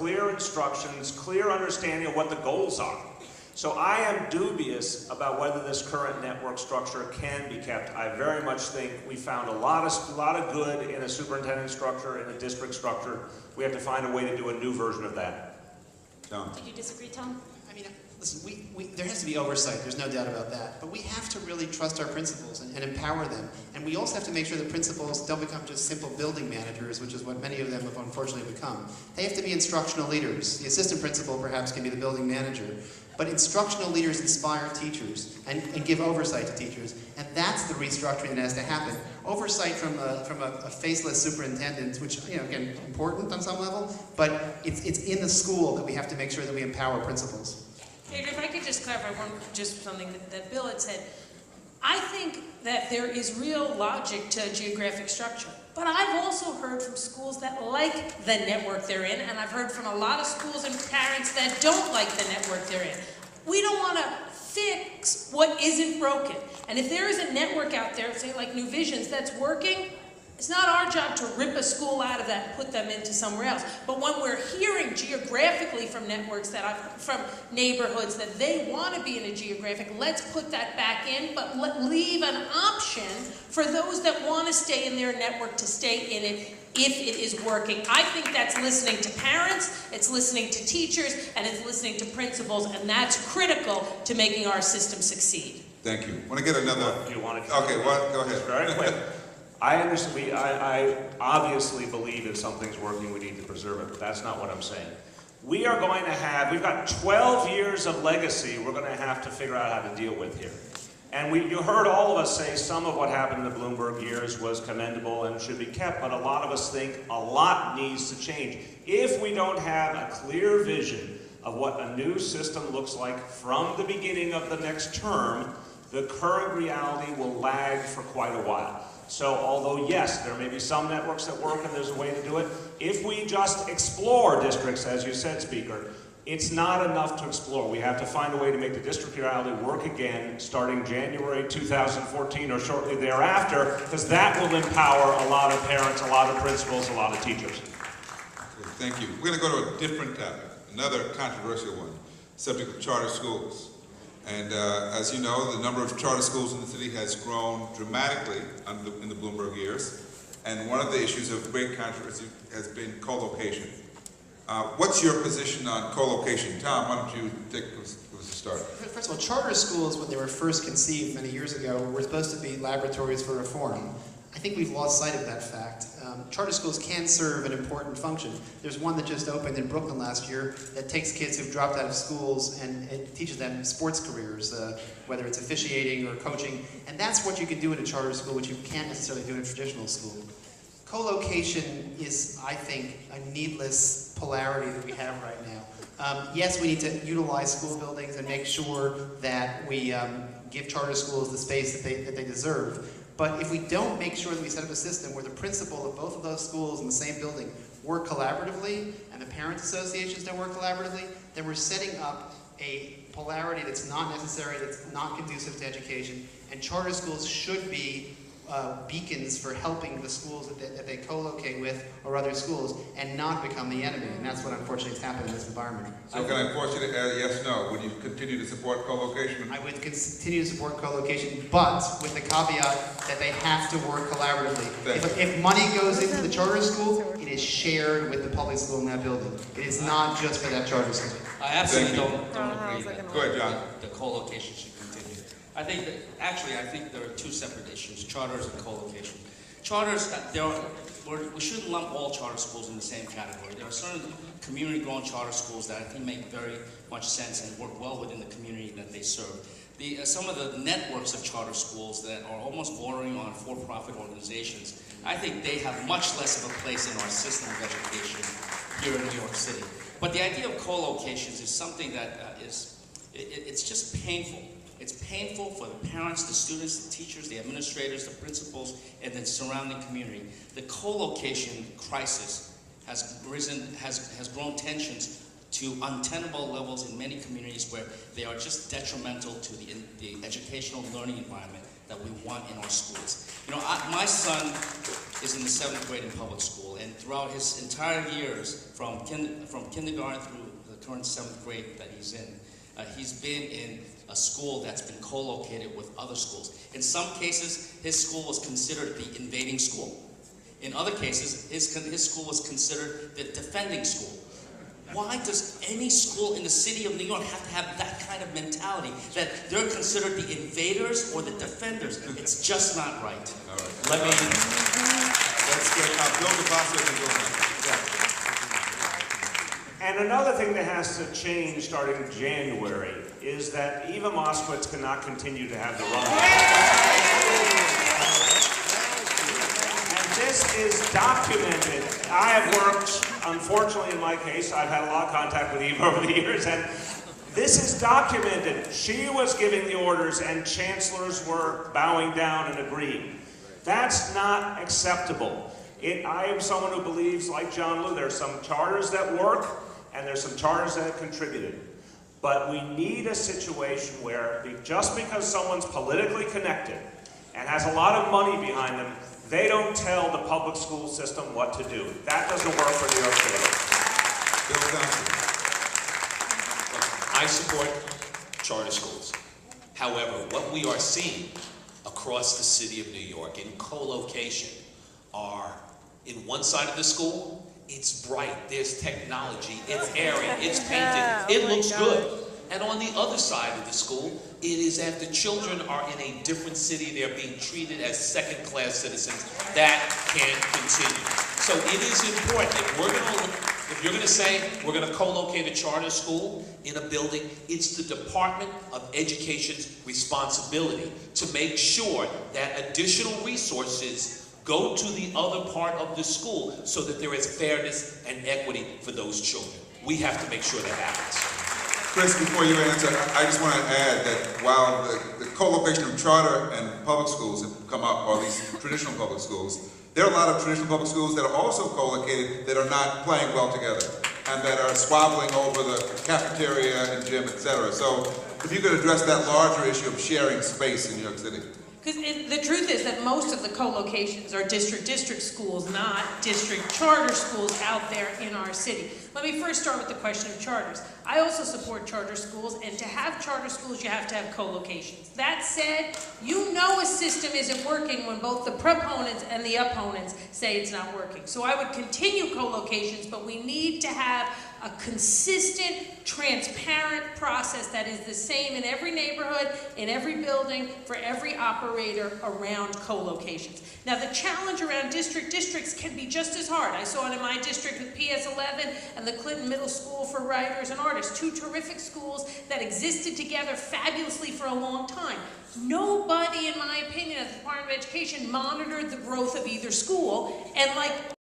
clear instructions, clear understanding of what the goals are. So I am dubious about whether this current network structure can be kept. I very much think we found a lot of good in a superintendent structure, in a district structure. We have to find a way to do a new version of that. Tom? Did you disagree, Tom? I mean, listen, there has to be oversight, there's no doubt about that. But we have to really trust our principals and empower them. And we also have to make sure that principals don't become just simple building managers, which is what many of them have unfortunately become. They have to be instructional leaders. The assistant principal perhaps can be the building manager. But instructional leaders inspire teachers and give oversight to teachers. And that's the restructuring that has to happen. Oversight from a faceless superintendent, which, you know, again, important on some level, but it's in the school that we have to make sure that we empower principals. Adrian, if I could just clarify just something that Bill had said. I think that there is real logic to geographic structure. But I've also heard from schools that like the network they're in, and I've heard from a lot of schools and parents that don't like the network they're in. We don't want to fix what isn't broken. And if there is a network out there, say like New Visions, that's working, it's not our job to rip a school out of that and put them into somewhere else. But when we're hearing geographically from networks from neighborhoods that they want to be in a geographic, let's put that back in, but leave an option for those that want to stay in their network to stay in it if it is working. I think that's listening to parents, it's listening to teachers, and it's listening to principals, and that's critical to making our system succeed. Thank you. Want to get another? Do you want to? Okay, well, go ahead. Very quick. I understand. I obviously believe if something's working, we need to preserve it, but that's not what I'm saying. We are going to have, we've got 12 years of legacy we're going to have to figure out how to deal with here. And you heard all of us say some of what happened in the Bloomberg years was commendable and should be kept, but a lot of us think a lot needs to change. If we don't have a clear vision of what a new system looks like from the beginning of the next term, the current reality will lag for quite a while. So although yes, there may be some networks that work and there's a way to do it, if we just explore districts, as you said, Speaker, it's not enough to explore. We have to find a way to make the district reality work again starting January 2014 or shortly thereafter, because that will empower a lot of parents, a lot of principals, a lot of teachers. Okay, thank you. We're going to go to a different topic, another controversial one, subject of charter schools. And as you know, the number of charter schools in the city has grown dramatically in the Bloomberg years. And one of the issues of great controversy has been co-location. What's your position on co-location? Tom, why don't you take us a start? First of all, charter schools, when they were first conceived many years ago, were supposed to be laboratories for reform. I think we've lost sight of that fact. Charter schools can serve an important function. There's one that just opened in Brooklyn last year that takes kids who've dropped out of schools and it teaches them sports careers, whether it's officiating or coaching. And that's what you can do in a charter school, which you can't necessarily do in a traditional school. Co-location is, I think, a needless polarity that we have right now. Yes, we need to utilize school buildings and make sure that we give charter schools the space that they deserve. But if we don't make sure that we set up a system where the principal of both of those schools in the same building work collaboratively and the parents' associations don't work collaboratively, then we're setting up a polarity that's not necessary, that's not conducive to education. And charter schools should be beacons for helping the schools that they co-locate with or other schools and not become the enemy. And that's what unfortunately has happened in this environment. So can I force you to add yes, no? Would you continue to support co-location? I would continue to support co-location, but with the caveat that they have to work collaboratively. If money goes into the charter school, it is shared with the public school in that building. It is not just for that charter school. I absolutely don't agree that Go ahead, John. the co-location should continue. I think that, actually, I think there are two separate issues, charters and co-location. Charters, we shouldn't lump all charter schools in the same category. There are certain community-grown charter schools that I think make very much sense and work well within the community that they serve. Some of the networks of charter schools that are almost bordering on for-profit organizations, I think they have much less of a place in our system of education here in New York City. But the idea of co-locations is something that it's just painful. It's painful for the parents, the students, the teachers, the administrators, the principals, and the surrounding community. The co-location crisis has grown tensions to untenable levels in many communities where they are just detrimental to the educational learning environment that we want in our schools. You know, my son is in the 7th grade in public school, and throughout his entire years, from kindergarten through the current 7th grade that he's in, he's been in a school that's been co-located with other schools. In some cases, his school was considered the invading school. In other cases, his school was considered the defending school. Why does any school in the city of New York have to have that kind of mentality, that they're considered the invaders or the defenders? It's just not right. All right. Let's get Bill DeBasso and Bill Miller. And another thing that has to change starting in January is that Eva Moskowitz cannot continue to have the run. And this is documented. I have worked, unfortunately in my case, I've had a lot of contact with Eva over the years, and this is documented. She was giving the orders and chancellors were bowing down and agreeing. That's not acceptable. I am someone who believes, like John Liu, there's some charters that work and there's some charters that have contributed. But we need a situation where just because someone's politically connected and has a lot of money behind them, they don't tell the public school system what to do. That doesn't work for New York City. Bill Johnson. I support charter schools. However, what we are seeing across the city of New York in co-location are, in one side of the school, it's bright, there's technology, it's airy, it's painted, it looks good. And on the other side of the school, it is that the children are in a different city, they're being treated as second-class citizens. That can't continue. So it is important, if you're going to say we're going to co-locate a charter school in a building, it's the Department of Education's responsibility to make sure that additional resources go to the other part of the school so that there is fairness and equity for those children. We have to make sure that happens. Chris, before you answer, I just want to add that while the co-location of charter and public schools have come up, or at least traditional public schools, there are a lot of traditional public schools that are also co-located that are not playing well together and that are squabbling over the cafeteria and gym, etc. So if you could address that larger issue of sharing space in New York City. Because the truth is that most of the co-locations are district schools, not district charter schools out there in our city. Let me first start with the question of charters. I also support charter schools, and to have charter schools, you have to have co-locations. That said, you know a system isn't working when both the proponents and the opponents say it's not working. So I would continue co-locations, but we need to have a consistent, transparent process that is the same in every neighborhood, in every building, for every operator around co-locations. Now the challenge around districts can be just as hard. I saw it in my district with PS11 and the Clinton Middle School for Writers and Artists, two terrific schools that existed together fabulously for a long time. Nobody, in my opinion, at the Department of Education monitored the growth of either school, and like